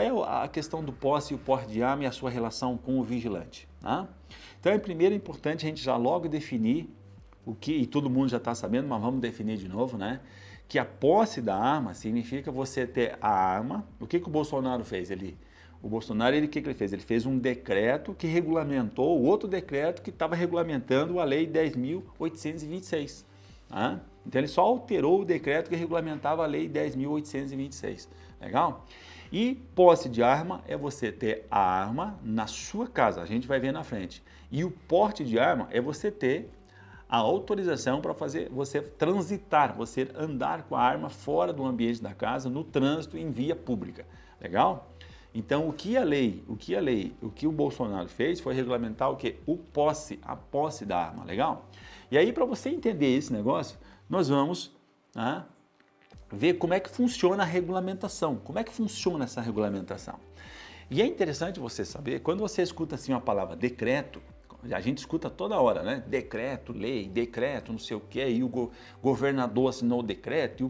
qual é a questão do posse e o porte de arma e a sua relação com o vigilante? Tá? Então, primeiro é importante a gente já logo definir o que, e todo mundo já está sabendo, mas vamos definir de novo, né? Que a posse da arma significa você ter a arma. O que o Bolsonaro fez? O Bolsonaro, o que ele fez? Ele fez um decreto que regulamentou o outro decreto que estava regulamentando a Lei 10.826. Tá? Então, ele só alterou o decreto que regulamentava a Lei 10.826. Legal? E posse de arma é você ter a arma na sua casa, a gente vai ver na frente. E o porte de arma é você ter a autorização para você transitar, você andar com a arma fora do ambiente da casa, no trânsito, em via pública. Legal? Então, o que o Bolsonaro fez foi regulamentar o quê? A posse da arma. Legal? E aí, para você entender esse negócio, nós vamos ver como é que funciona a regulamentação. Como é que funciona essa regulamentação? E é interessante você saber, quando você escuta assim uma palavra decreto, a gente escuta toda hora, né? Decreto, lei, decreto, não sei o quê, e o governador assinou o decreto, e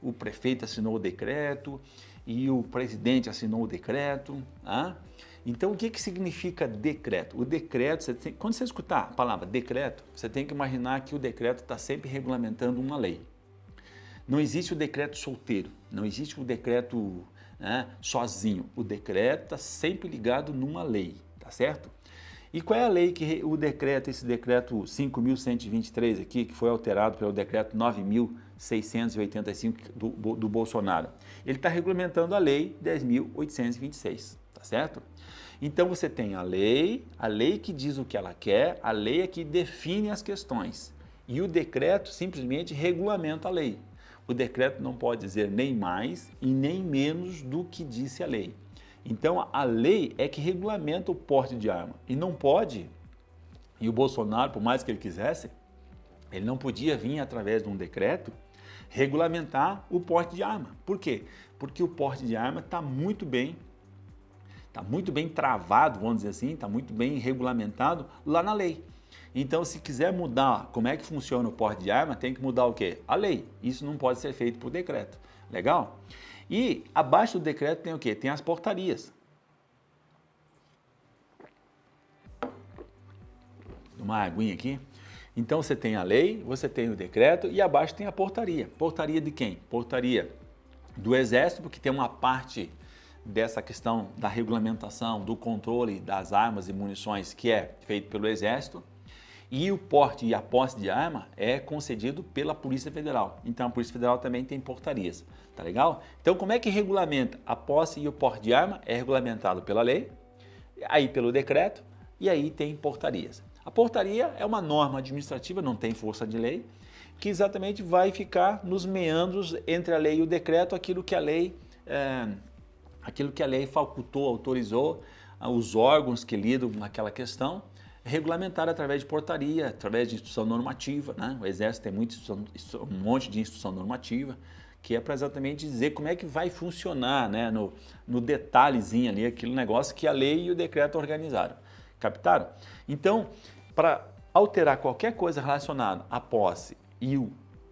o prefeito assinou o decreto, e o presidente assinou o decreto. Então, o que significa decreto? O decreto, quando você escutar a palavra decreto, você tem que imaginar que o decreto está sempre regulamentando uma lei. Não existe o decreto solteiro, não existe o decreto sozinho. O decreto está sempre ligado numa lei, tá certo? E qual é a lei que esse decreto 5.123 aqui, que foi alterado pelo decreto 9.685 do Bolsonaro? Ele está regulamentando a lei 10.826, tá certo? Então você tem a lei que diz o que ela quer, a lei é que define as questões. E o decreto simplesmente regulamenta a lei. O decreto não pode dizer nem mais e nem menos do que disse a lei. Então, a lei é que regulamenta o porte de arma. E não pode, e o Bolsonaro, por mais que ele quisesse, ele não podia vir através de um decreto regulamentar o porte de arma. Por quê? Porque o porte de arma está muito bem travado, vamos dizer assim, está muito bem regulamentado lá na lei. Então, se quiser mudar como é que funciona o porte de arma, tem que mudar o quê? A lei. Isso não pode ser feito por decreto. Legal? E abaixo do decreto tem o quê? Tem as portarias. Uma aguinha aqui. Então você tem a lei, você tem o decreto e abaixo tem a portaria. Portaria de quem? Portaria do Exército, porque tem uma parte dessa questão da regulamentação, do controle das armas e munições que é feito pelo Exército. E o porte e a posse de arma é concedido pela Polícia Federal. Então a Polícia Federal também tem portarias, tá legal? Então como é que regulamenta a posse e o porte de arma? É regulamentado pela lei, aí pelo decreto e aí tem portarias. A portaria é uma norma administrativa, não tem força de lei, que exatamente vai ficar nos meandros entre a lei e o decreto, aquilo que a lei facultou, autorizou os órgãos que lidam naquela questão, regulamentar através de portaria, através de instrução normativa, né? O Exército tem um monte de instrução normativa, que é para exatamente dizer como é que vai funcionar, né? No detalhezinho ali, aquele negócio que a lei e o decreto organizaram. Captaram? Então, para alterar qualquer coisa relacionada à posse e o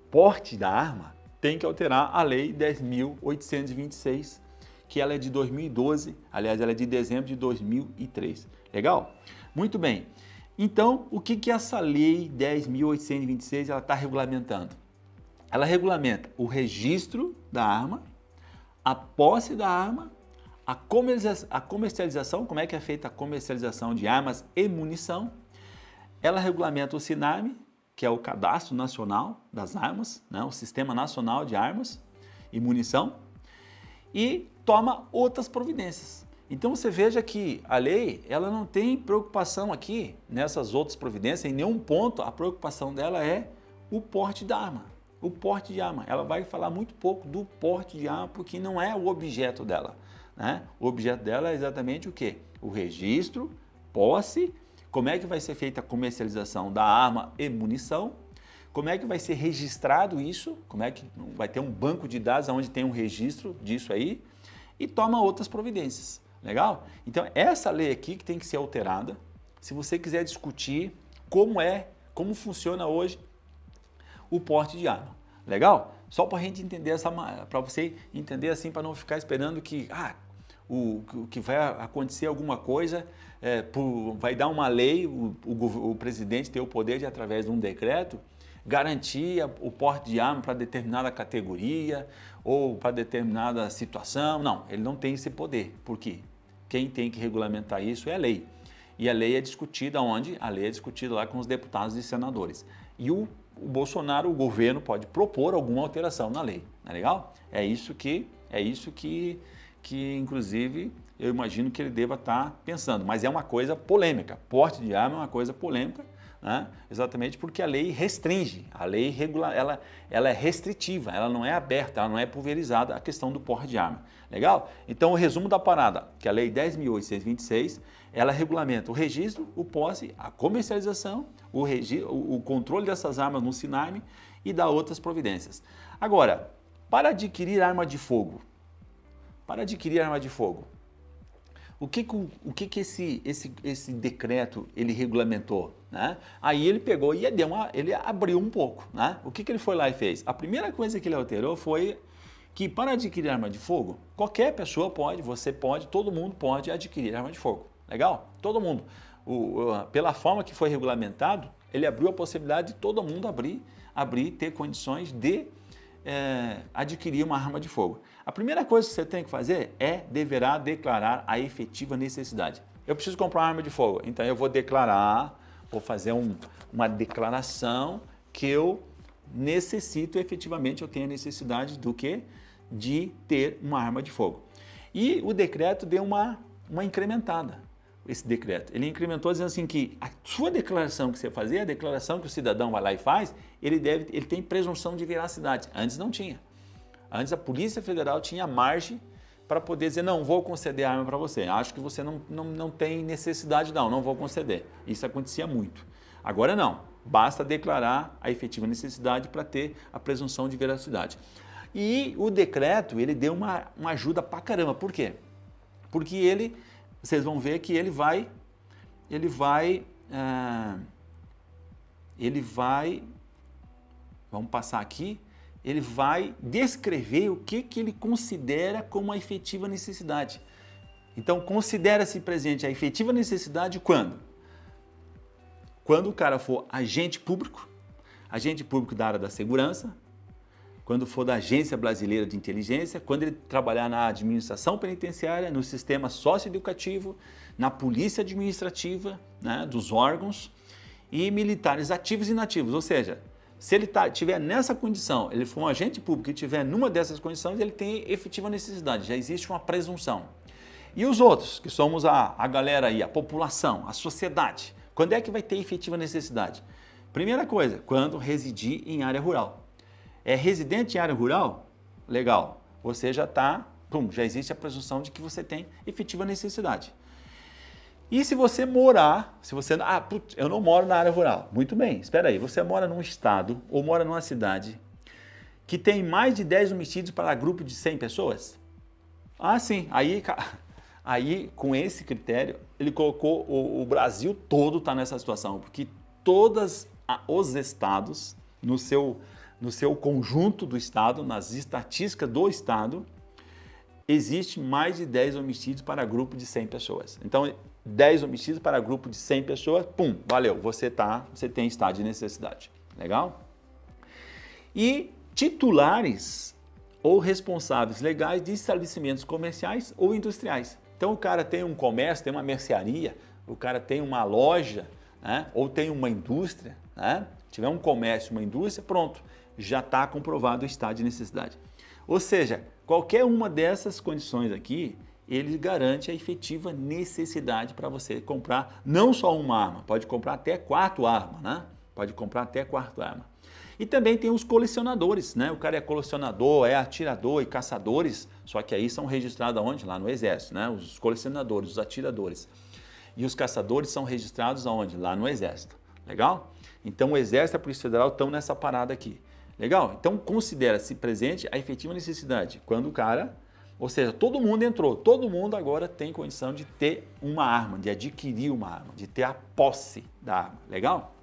porte da arma, tem que alterar a lei 10.826, que ela é de 2012, aliás, ela é de dezembro de 2003. Legal? Muito bem. Então, o que essa lei 10.826 ela está regulamentando? Ela regulamenta o registro da arma, a posse da arma, a comercialização, como é que é feita a comercialização de armas e munição. Ela regulamenta o SINARME, que é o Cadastro Nacional das Armas, né? O Sistema Nacional de Armas e Munição, e toma outras providências. Então você veja que a lei ela não tem preocupação aqui nessas outras providências, em nenhum ponto a preocupação dela é o porte da arma. O porte de arma, ela vai falar muito pouco do porte de arma porque não é o objeto dela, né? O objeto dela é exatamente o quê? O registro, posse, como é que vai ser feita a comercialização da arma e munição, como é que vai ser registrado isso, como é que vai ter um banco de dados onde tem um registro disso aí e toma outras providências. Legal? Então, essa lei aqui que tem que ser alterada, se você quiser discutir como funciona hoje o porte de arma. Legal? Só para a gente entender para você entender assim, para não ficar esperando que que vai acontecer alguma coisa, vai dar uma lei, o presidente tem o poder de, através de um decreto, garantir o porte de arma para determinada categoria ou para determinada situação. Não, ele não tem esse poder. Por quê? Quem tem que regulamentar isso é a lei. E a lei é discutida onde? A lei é discutida lá com os deputados e senadores. E o Bolsonaro, o governo, pode propor alguma alteração na lei. Não é legal? É isso que inclusive, eu imagino que ele deva estar pensando. Mas é uma coisa polêmica. Porte de arma é uma coisa polêmica, né? Exatamente porque a lei restringe, a lei regula, ela é restritiva, ela não é aberta, ela não é pulverizada a questão do porte de arma. Legal? Então, o resumo da parada, que a Lei 10.826, ela regulamenta o registro, o posse, a comercialização, o controle dessas armas no SINARME e dá outras providências. Agora, para adquirir arma de fogo, o que esse decreto ele regulamentou, né? Aí ele pegou e ele abriu um pouco, né? O que ele foi lá e fez? A primeira coisa que ele alterou foi que para adquirir arma de fogo, qualquer pessoa pode, você pode, todo mundo pode adquirir arma de fogo. Legal? Todo mundo. Pela forma que foi regulamentado, ele abriu a possibilidade de todo mundo ter condições de adquirir uma arma de fogo. A primeira coisa que você tem que fazer deverá declarar a efetiva necessidade. Eu preciso comprar uma arma de fogo, então eu vou fazer uma declaração que eu necessito efetivamente, eu tenho a necessidade do quê? De ter uma arma de fogo. E o decreto deu uma incrementada. Esse decreto, ele incrementou dizendo assim que a sua declaração que você fazer, a declaração que o cidadão vai lá e faz, ele tem presunção de veracidade. Antes não tinha. Antes a Polícia Federal tinha margem para poder dizer, não vou conceder a arma para você, acho que você não tem necessidade não vou conceder. Isso acontecia muito. Agora não, basta declarar a efetiva necessidade para ter a presunção de veracidade. E o decreto, ele deu uma ajuda pra caramba. Por quê? Porque vocês vão ver que ele vai, vamos passar aqui, ele vai descrever o que ele considera como a efetiva necessidade. Então, considera-se presente a efetiva necessidade quando? Quando o cara for agente público da área da segurança, quando for da Agência Brasileira de Inteligência, quando ele trabalhar na administração penitenciária, no sistema socioeducativo, na polícia administrativa, né, dos órgãos e militares ativos e inativos. Ou seja, se ele tiver nessa condição, ele for um agente público e tiver numa dessas condições, ele tem efetiva necessidade, já existe uma presunção. E os outros, que somos a galera aí, a população, a sociedade, quando é que vai ter efetiva necessidade? Primeira coisa, quando residir em área rural. É residente em área rural? Legal. Você já já existe a presunção de que você tem efetiva necessidade. E se você morar, eu não moro na área rural. Muito bem, espera aí, você mora num estado ou mora numa cidade que tem mais de 10 homicídios para grupo de 100 pessoas? Ah, sim. Aí com esse critério, ele colocou o Brasil todo está nessa situação, porque todos os estados, no seu conjunto do estado, nas estatísticas do estado, existe mais de 10 homicídios para grupo de 100 pessoas. Então, 10 homicídios para grupo de 100 pessoas, pum, valeu, você tem estado de necessidade. Legal? E titulares ou responsáveis legais de estabelecimentos comerciais ou industriais. Então, o cara tem um comércio, tem uma mercearia, o cara tem uma loja, né, ou tem uma indústria, né, tiver um comércio, uma indústria, pronto, já está comprovado o estado de necessidade. Ou seja, qualquer uma dessas condições aqui, ele garante a efetiva necessidade para você comprar não só uma arma, pode comprar até 4 armas, né? Pode comprar até 4 armas. E também tem os colecionadores, né? O cara é colecionador, é atirador e caçadores, só que aí são registrados aonde? Lá no Exército, né? Os colecionadores, os atiradores. E os caçadores são registrados aonde? Lá no Exército. Legal? Então o Exército e a Polícia Federal estão nessa parada aqui. Legal? Então considera-se presente a efetiva necessidade. Quando o cara, ou seja, todo mundo entrou, todo mundo agora tem condição de ter uma arma, de adquirir uma arma, de ter a posse da arma. Legal?